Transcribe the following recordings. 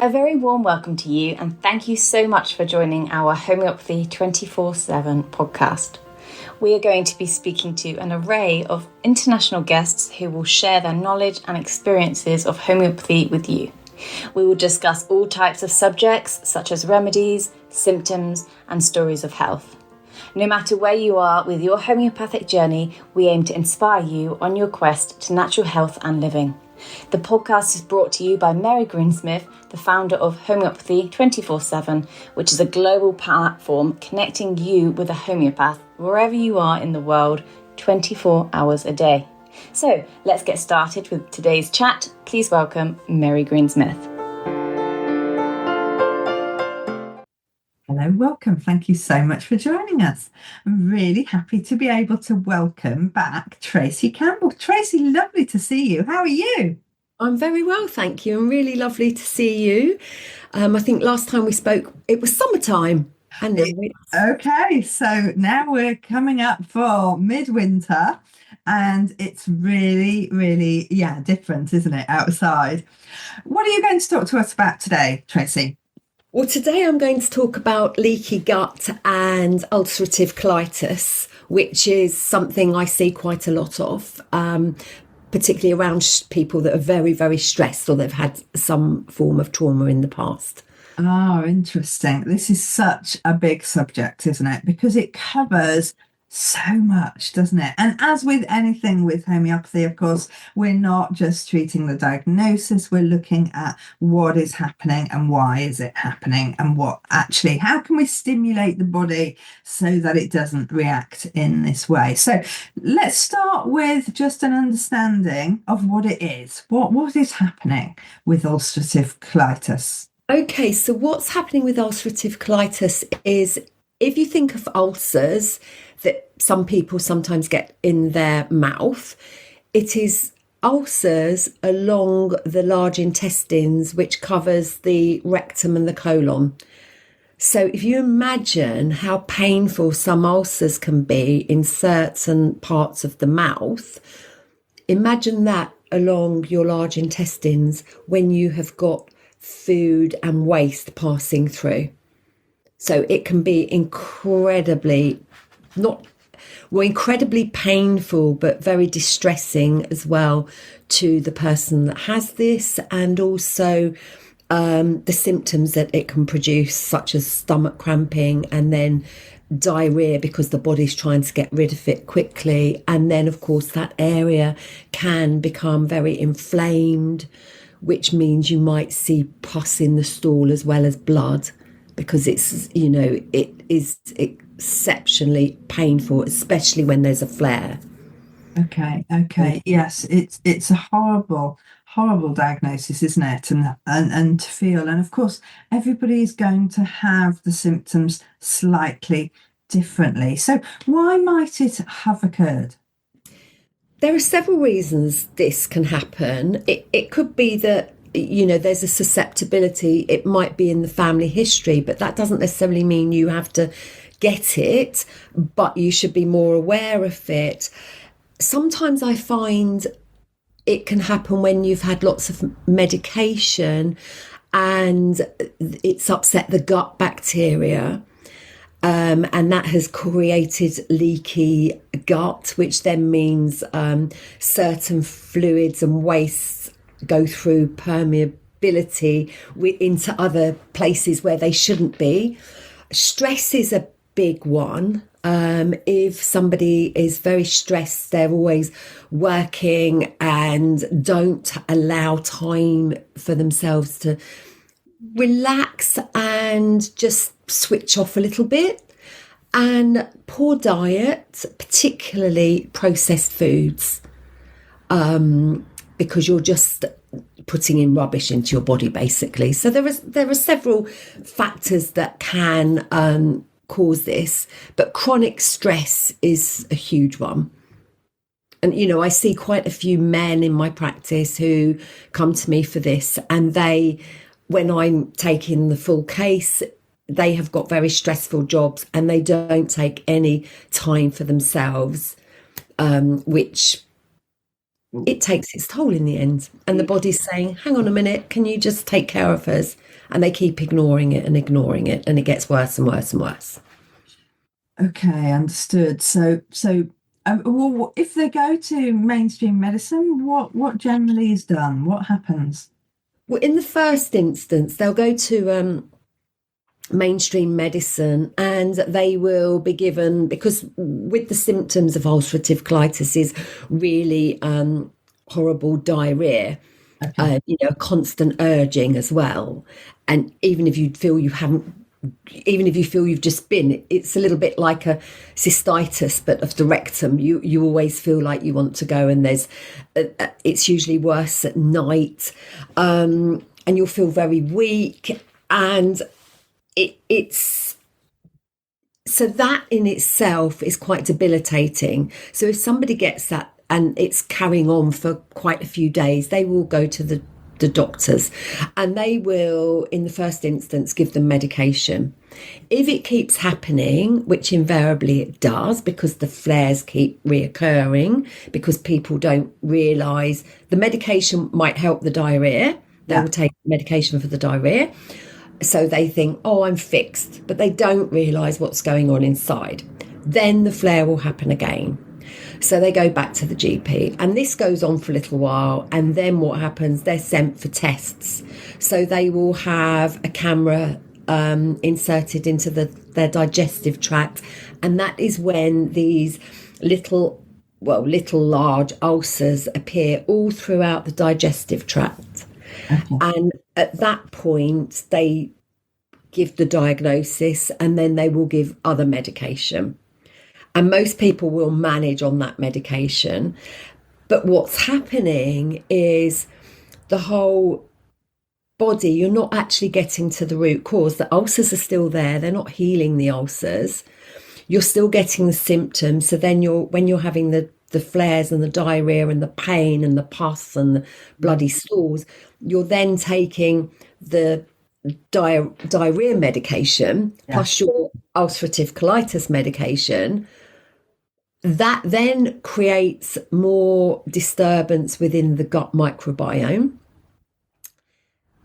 A very warm welcome to you, and thank you so much for joining our Homeopathy 24/7 podcast. We are going to be speaking to an array of international guests who will share their knowledge and experiences of homeopathy with you. We will discuss all types of subjects such as remedies, symptoms, and stories of health. No matter where you are with your homeopathic journey, we aim to inspire you on your quest to natural health and living. The podcast is brought to you by Greensmith, the founder of Homeopathy 24/7, which is a global platform connecting you with a homeopath wherever you are in the world, 24 hours a day. So let's get started with today's chat. Please welcome Mary Greensmith. Hello, welcome. Thank you so much for joining us. I'm really happy to be able to welcome back Tracey Campbell. Tracy, lovely to see you. How are you? I'm very well, thank you. And really lovely to see you. I think last time we spoke, it was summertime. Okay, so now we're coming up for midwinter and it's really, really, different, isn't it, outside? What are you going to talk to us about today, Tracy? Well, today I'm going to talk about leaky gut and ulcerative colitis, which is something I see quite a lot of, particularly around people that are very, very stressed or they've had some form of trauma in the past. Oh, interesting. This is such a big subject, isn't it? Because it covers so much, doesn't it? And as with anything with homeopathy, of course, we're not just treating the diagnosis, we're looking at what is happening and why is it happening and how can we stimulate the body so that it doesn't react in this way. So let's start with just an understanding of what it is. What is happening with ulcerative colitis? Okay, so what's happening with ulcerative colitis is, if you think of ulcers that some people sometimes get in their mouth, it is ulcers along the large intestines, which covers the rectum and the colon. So if you imagine how painful some ulcers can be in certain parts of the mouth, imagine that along your large intestines when you have got food and waste passing through. So it can be incredibly painful, but very distressing as well to the person that has this, and also the symptoms that it can produce, such as stomach cramping and then diarrhea, because the body's trying to get rid of it quickly. And then, of course, that area can become very inflamed, which means you might see pus in the stool as well as blood, because it is exceptionally painful, especially when there's a flare. Okay. Yes, it's a horrible diagnosis, isn't it? And to feel, and of course, everybody is going to have the symptoms slightly differently. So why might it have occurred? There are several reasons this can happen. It could be that, there's a susceptibility. It might be in the family history, but that doesn't necessarily mean you have to get it, but you should be more aware of it. Sometimes I find it can happen when you've had lots of medication and it's upset the gut bacteria. And that has created leaky gut, which then means certain fluids and wastes go through permeability into other places where they shouldn't be. Stress is a big one. If somebody is very stressed, they're always working and don't allow time for themselves to relax and just switch off a little bit. And poor diet, particularly processed foods, because you're just putting in rubbish into your body, basically. So there are several factors that can cause this, but chronic stress is a huge one. And, I see quite a few men in my practice who come to me for this, and when I'm taking the full case, they have got very stressful jobs and they don't take any time for themselves, which it takes its toll in the end. And the body's saying, hang on a minute, can you just take care of us? And they keep ignoring it, and it gets worse and worse and worse. Okay, understood. So, well, if they go to mainstream medicine, what generally is done? What happens? Well, in the first instance, they'll go to mainstream medicine, and they will be given, because with the symptoms of ulcerative colitis is really horrible diarrhea, Okay. Constant urging as well. And even if you feel you've just been, it's a little bit like a cystitis, but of the rectum. You always feel like you want to go, and it's usually worse at night, and you'll feel very weak, and it's so that in itself is quite debilitating. So if somebody gets that and it's carrying on for quite a few days, they will go to the doctors, and they will, in the first instance, give them medication. If it keeps happening, which invariably it does, because the flares keep reoccurring, because people don't realise the medication might help the diarrhea, they will take medication for the diarrhea. So they think, oh, I'm fixed, but they don't realise what's going on inside. Then the flare will happen again. So they go back to the GP, and this goes on for a little while. And then what happens? They're sent for tests. So they will have a camera inserted into their digestive tract. And that is when these little large ulcers appear all throughout the digestive tract. Okay. And at that point, they give the diagnosis, and then they will give other medication. And most people will manage on that medication. But what's happening is the whole body, you're not actually getting to the root cause. The ulcers are still there. They're not healing the ulcers. You're still getting the symptoms. So then when you're having the flares and the diarrhea and the pain and the pus and the bloody stools, you're then taking the diarrhea medication plus your ulcerative colitis medication. That then creates more disturbance within the gut microbiome.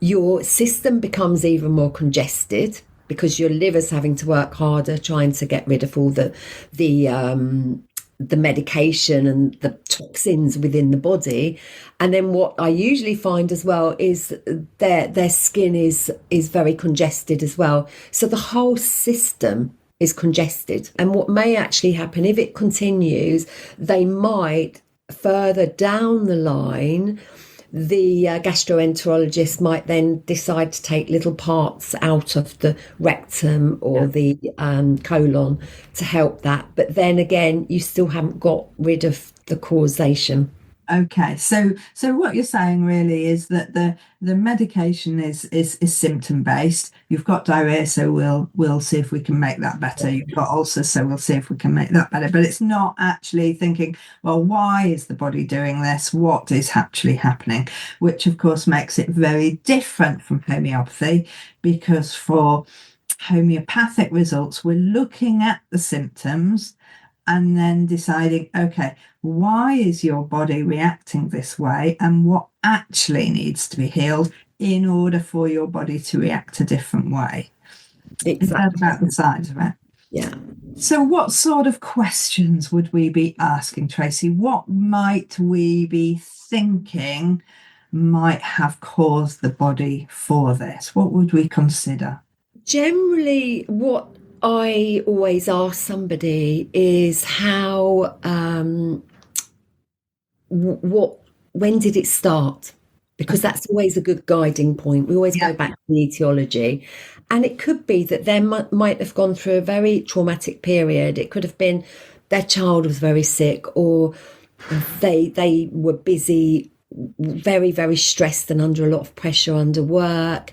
Your system becomes even more congested because your liver's having to work harder trying to get rid of all the medication and the toxins within the body. And then what I usually find as well is their skin is very congested as well. So the whole system is congested. And what may actually happen, if it continues, they might further down the line, the gastroenterologist might then decide to take little parts out of the rectum or the colon to help that. But then again, you still haven't got rid of the causation. Okay, so what you're saying really is that the medication is symptom based. You've got diarrhea, so we'll see if we can make that better. You've got ulcers, so we'll see if we can make that better. But it's not actually thinking, well, why is the body doing this? What is actually happening? Which of course makes it very different from homeopathy, because for homeopathic results, we're looking at the symptoms and then deciding, okay, why is your body reacting this way, and what actually needs to be healed in order for your body to react a different way. Exactly. Is that about the size of it? Yeah. So what sort of questions would we be asking, Tracy? What might we be thinking might have caused the body for this? What would we consider? Generally, what I always ask somebody is how, when did it start? Because that's always a good guiding point. We always go back to the etiology. And it could be that they might have gone through a very traumatic period. It could have been their child was very sick, or they were busy, very, very stressed and under a lot of pressure under work.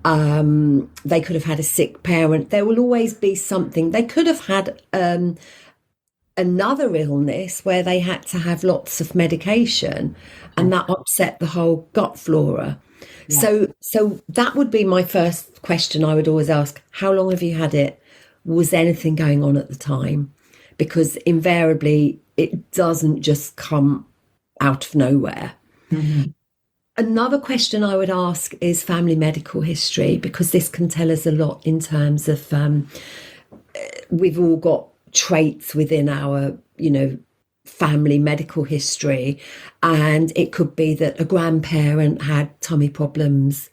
They could have had a sick parent. There will always be something. They could have had another illness where they had to have lots of medication, and that upset the whole gut flora. Yeah. So that would be my first question I would always ask. How long have you had it? Was anything going on at the time? Because invariably it doesn't just come out of nowhere. Mhm. Another question I would ask is family medical history, because this can tell us a lot in terms of we've all got traits within our, family medical history. And it could be that a grandparent had tummy problems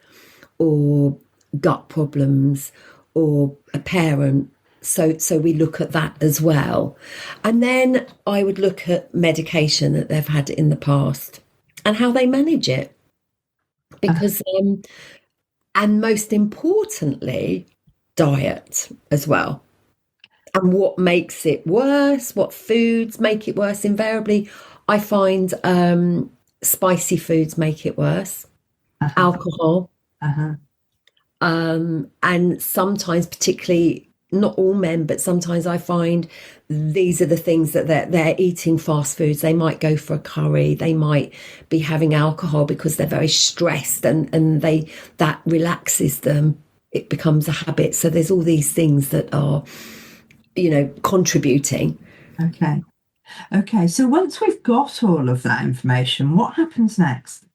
or gut problems, or a parent. So we look at that as well. And then I would look at medication that they've had in the past and how they manage it. Because and most importantly, diet as well, and what makes it worse, what foods make it worse. Invariably I find spicy foods make it worse, alcohol, and sometimes, particularly, not all men, but sometimes I find these are the things that they're eating fast foods. They might go for a curry. They might be having alcohol because they're very stressed, and that relaxes them. It becomes a habit. So there's all these things that are, contributing. Okay. So once we've got all of that information, what happens next?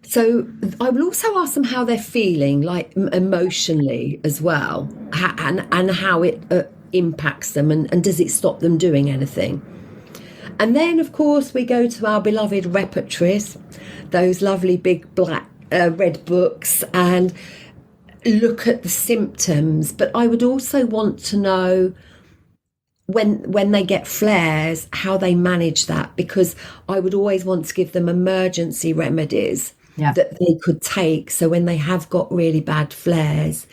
So I will also ask them how they're feeling, like emotionally as well, and how it impacts them, and does it stop them doing anything. And then, of course, we go to our beloved repertories, those lovely big black red books, and look at the symptoms. But I would also want to know, when they get flares, how they manage that, because I would always want to give them emergency remedies that they could take. So when they have got really bad flares,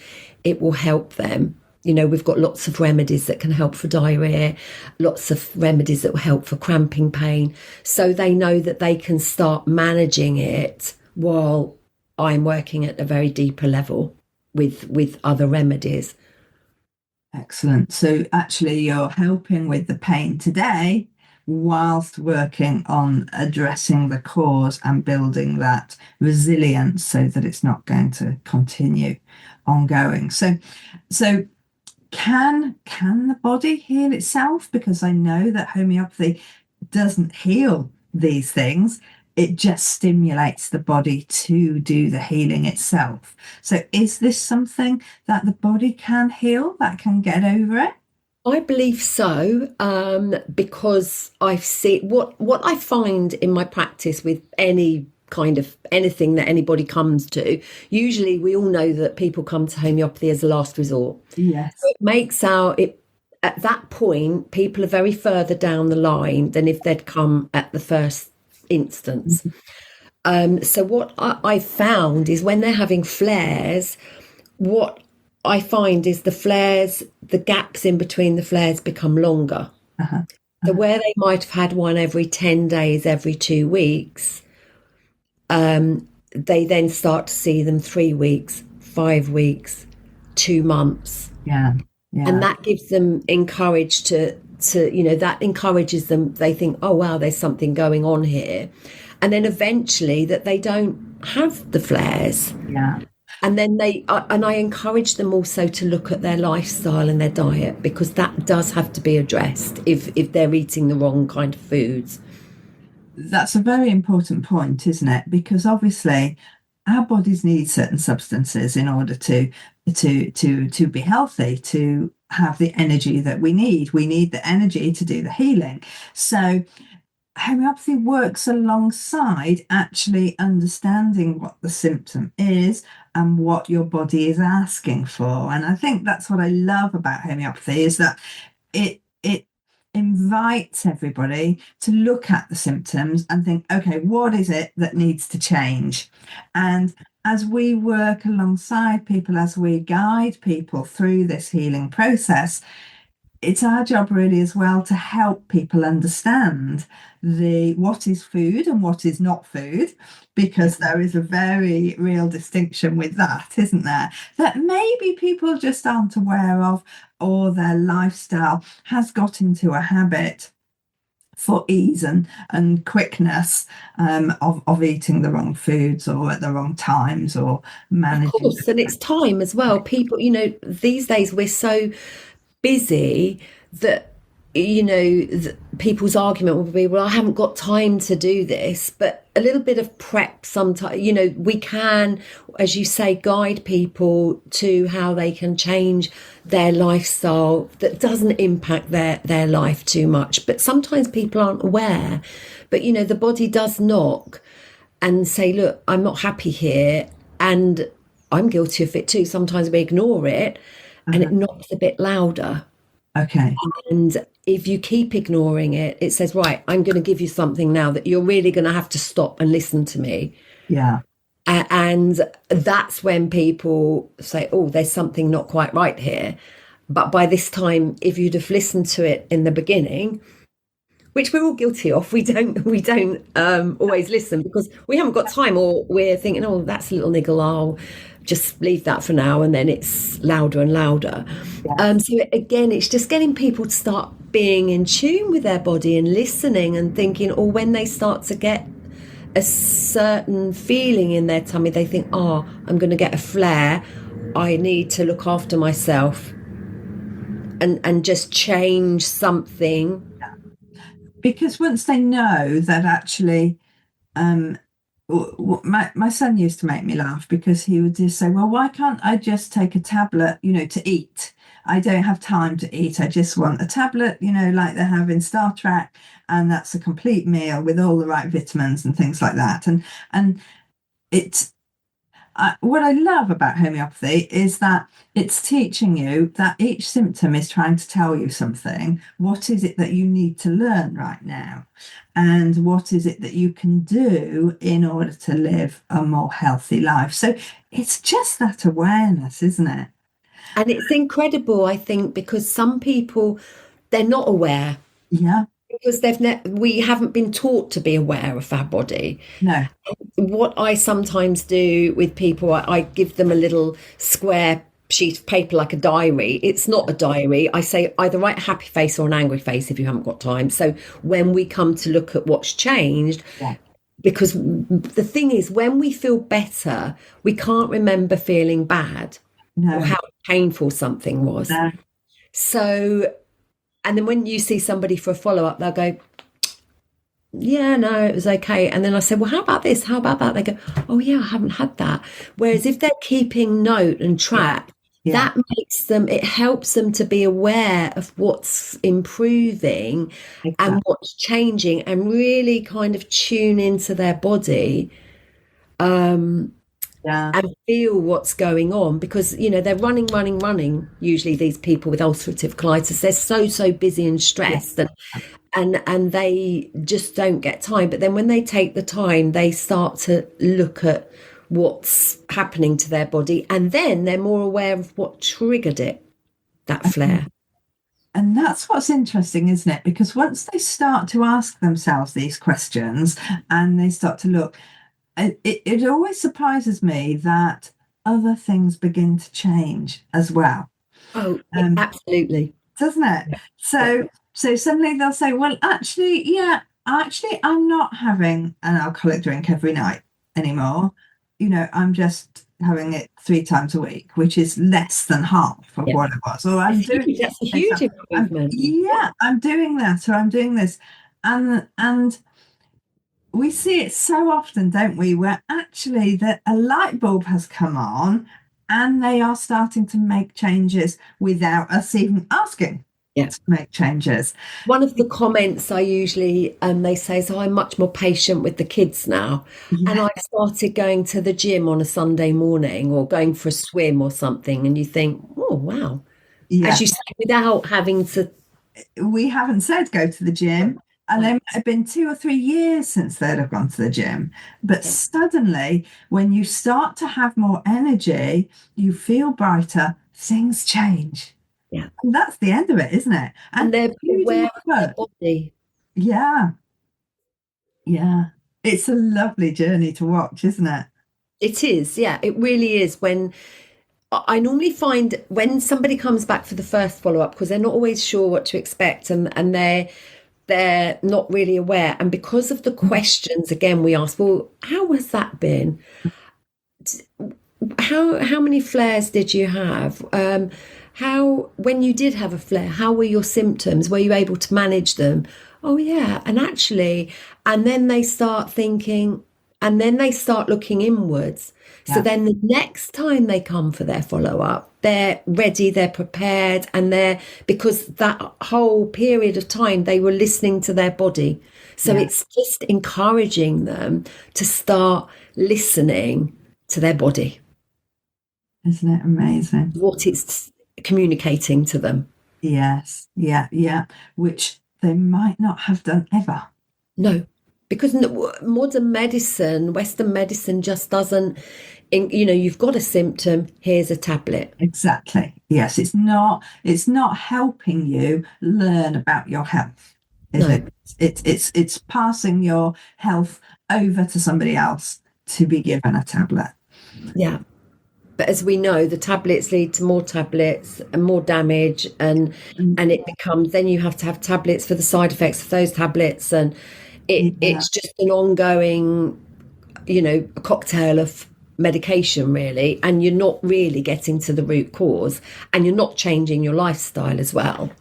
it will help them. We've got lots of remedies that can help for diarrhea, lots of remedies that will help for cramping pain. So they know that they can start managing it while I'm working at a very deeper level with other remedies. Excellent. So actually you're helping with the pain today whilst working on addressing the cause and building that resilience so that it's not going to continue ongoing. So can the body heal itself? Because I know that homeopathy doesn't heal these things. It just stimulates the body to do the healing itself. So is this something that the body can heal, that can get over it? I believe so, because I've seen what I find in my practice with any kind of anything that anybody comes to. Usually we all know that people come to homeopathy as a last resort. Yes. So it makes at that point, people are very further down the line than if they'd come at the first instance. So what I found is, when they're having flares, what I find is the gaps in between the flares become longer. So where they might have had one every 10 days, every 2 weeks, they then start to see them 3 weeks, 5 weeks, 2 months. Yeah. And that gives them encourage to that encourages them. They think, oh wow, there's something going on here. And then eventually that they don't have the flares. Yeah. And then I encourage them also to look at their lifestyle and their diet, because that does have to be addressed if they're eating the wrong kind of foods. That's a very important point, isn't it? Because obviously our bodies need certain substances in order to be healthy, to have the energy that we need. We need the energy to do the healing. So homeopathy works alongside actually understanding what the symptom is and what your body is asking for. And I think that's what I love about homeopathy, is that it invites everybody to look at the symptoms and think, okay, what is it that needs to change? And as we work alongside people, as we guide people through this healing process, it's our job really as well to help people understand what is food and what is not food, because there is a very real distinction with that, isn't there? That maybe people just aren't aware of, or their lifestyle has got into a habit for ease and quickness of eating the wrong foods or at the wrong times, or managing. Of course, and it's time as well. People, these days we're so busy that people's argument will be, well, I haven't got time to do this. But a little bit of prep sometimes, we can, as you say, guide people to how they can change their lifestyle that doesn't impact their life too much. But sometimes people aren't aware. But, the body does knock and say, look, I'm not happy here. And I'm guilty of it too. Sometimes we ignore it and it knocks a bit louder. Okay. And if you keep ignoring it, it says, right, I'm going to give you something now that you're really going to have to stop and listen to me. Yeah. And that's when people say, oh, there's something not quite right here. But by this time, if you'd have listened to it in the beginning, which we're all guilty of, we don't always listen because we haven't got time, or we're thinking, oh, that's a little niggle, I'll just leave that for now, and then it's louder and louder. So again, it's just getting people to start being in tune with their body and listening and thinking, or when they start to get a certain feeling in their tummy, they think, oh, I'm going to get a flare, I need to look after myself and just change something. Because once they know that actually, my son used to make me laugh because he would just say, well, why can't I just take a tablet, to eat? I don't have time to eat. I just want a tablet, like they have in Star Trek. And that's a complete meal with all the right vitamins and things like that. And it's, what I love about homeopathy is that it's teaching you that each symptom is trying to tell you something. What is it that you need to learn right now? And what is it that you can do in order to live a more healthy life? So it's just that awareness, isn't it? And it's incredible, I think, because some people, they're not aware. Yeah. Because we haven't been taught to be aware of our body. No. What I sometimes do with people, I give them a little square sheet of paper like a diary. It's not a diary. I say either write a happy face or an angry face if you haven't got time. So when we come to look at what's changed, because the thing is, when we feel better, we can't remember feeling bad or how painful something was. No. So... And then when you see somebody for a follow-up, they'll go, yeah, no, it was okay. And then I say, well, how about this? How about that? They go, oh, yeah, I haven't had that. Whereas if they're keeping note and track, that makes them, it helps them to be aware of what's improving and what's changing and really kind of tune into their body. And feel what's going on, because they're running usually, these people with ulcerative colitis, they're so busy and stressed, and they just don't get time. But then when they take the time, they start to look at what's happening to their body, and then they're more aware of what triggered it, that flare. And that's what's interesting, isn't it? Because once they start to ask themselves these questions and they start to look, it always surprises me that other things begin to change as well. Oh, absolutely. Doesn't it? So suddenly they'll say, well, actually, I'm not having an alcoholic drink every night anymore. I'm just having it 3 times a week, which is less than half of what it was. Or that's a huge improvement. I'm doing that, or I'm doing this. And we see it so often, don't we, where actually that a light bulb has come on and they are starting to make changes without us even asking to make changes. One of the comments I usually, they say, is, I'm much more patient with the kids now. And I've started going to the gym on a Sunday morning or going for a swim or something. And you think, oh, wow. As you say, without having to. We haven't said go to the gym. And there might have been 2 or 3 years since they'd have gone to the gym. But suddenly, when you start to have more energy, you feel brighter, things change. Yeah. And that's the end of it, isn't it? And they're aware of their body. Yeah. Yeah. It's a lovely journey to watch, isn't it? It is, yeah. It really is. When I normally find when somebody comes back for the first follow-up, because they're not always sure what to expect, and they're not really aware. And because of the questions, again, we ask, well, how has that been? How many flares did you have? when you did have a flare, how were your symptoms? Were you able to manage them? Oh yeah. And actually, and then they start thinking, and then they start looking inwards. So then the next time they come for their follow-up, they're ready, they're prepared, and because that whole period of time they were listening to their body. So it's just encouraging them to start listening to their body. Isn't it amazing? What it's communicating to them. Yes. Yeah. Which they might not have done ever. No, because modern medicine, Western medicine just doesn't, you've got a symptom, here's a tablet. Exactly. Yes. It's not helping you learn about your health. Is it? It's passing your health over to somebody else to be given a tablet. Yeah. But as we know, the tablets lead to more tablets and more damage, and it becomes, then you have to have tablets for the side effects of those tablets, and it's just an ongoing, a cocktail of medication, really, and you're not really getting to the root cause, and you're not changing your lifestyle as well.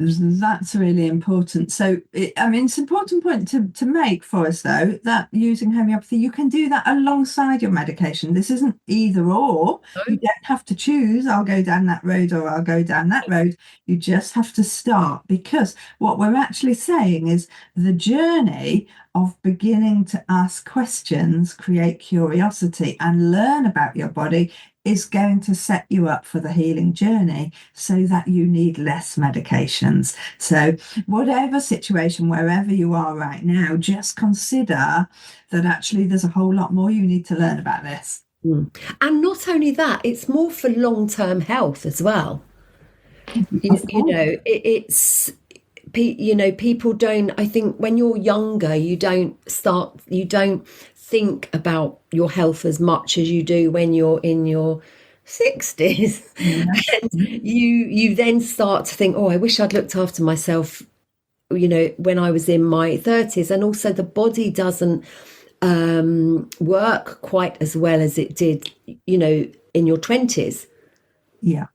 That's really important. So, it's an important point to make for us, though, that using homeopathy, you can do that alongside your medication. This isn't either or. No. You don't have to choose, I'll go down that road or I'll go down that road. You just have to start, because what we're actually saying is the journey of beginning to ask questions, create curiosity, and learn about your body is going to set you up for the healing journey, so that you need less medications. So whatever situation, wherever you are right now, just consider that actually there's a whole lot more you need to learn about this. And not only that, it's more for long-term health as well. People don't, I think when you're younger, you don't think about your health as much as you do when you're in your 60s. And you then start to think, I wish I'd looked after myself, when I was in my 30s. And also the body doesn't work quite as well as it did, in your 20s. Yeah.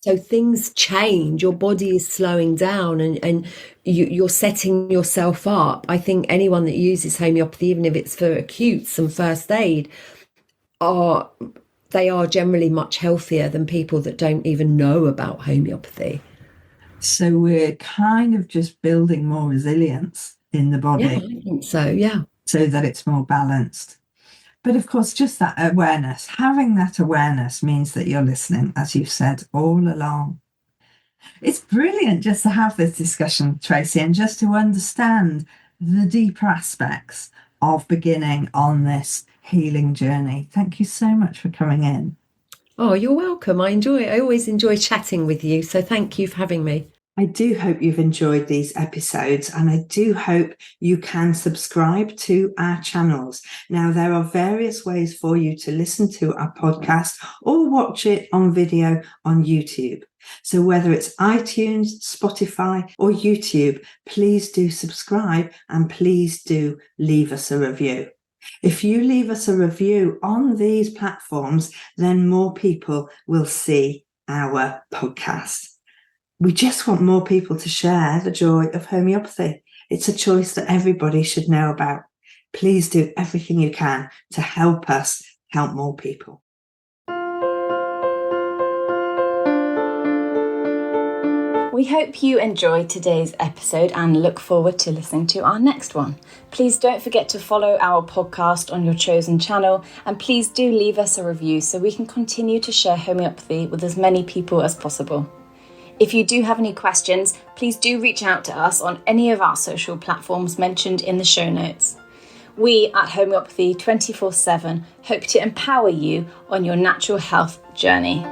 So things change, your body is slowing down, and you're setting yourself up. I think anyone that uses homeopathy, even if it's for acutes and first aid, they are generally much healthier than people that don't even know about homeopathy. So we're kind of just building more resilience in the body. Yeah, I think so, yeah. So that it's more balanced. But of course, just that awareness, having that awareness means that you're listening, as you've said all along. It's brilliant just to have this discussion, Tracy, and just to understand the deeper aspects of beginning on this healing journey. Thank you so much for coming in. Oh, you're welcome. I always enjoy chatting with you. So thank you for having me. I do hope you've enjoyed these episodes, and I do hope you can subscribe to our channels. Now, there are various ways for you to listen to our podcast or watch it on video on YouTube. So whether it's iTunes, Spotify, or YouTube, please do subscribe, and please do leave us a review. If you leave us a review on these platforms, then more people will see our podcast. We just want more people to share the joy of homeopathy. It's a choice that everybody should know about. Please do everything you can to help us help more people. We hope you enjoyed today's episode and look forward to listening to our next one. Please don't forget to follow our podcast on your chosen channel, and please do leave us a review so we can continue to share homeopathy with as many people as possible. If you do have any questions, please do reach out to us on any of our social platforms mentioned in the show notes. We at Homeopathy 24/7 hope to empower you on your natural health journey.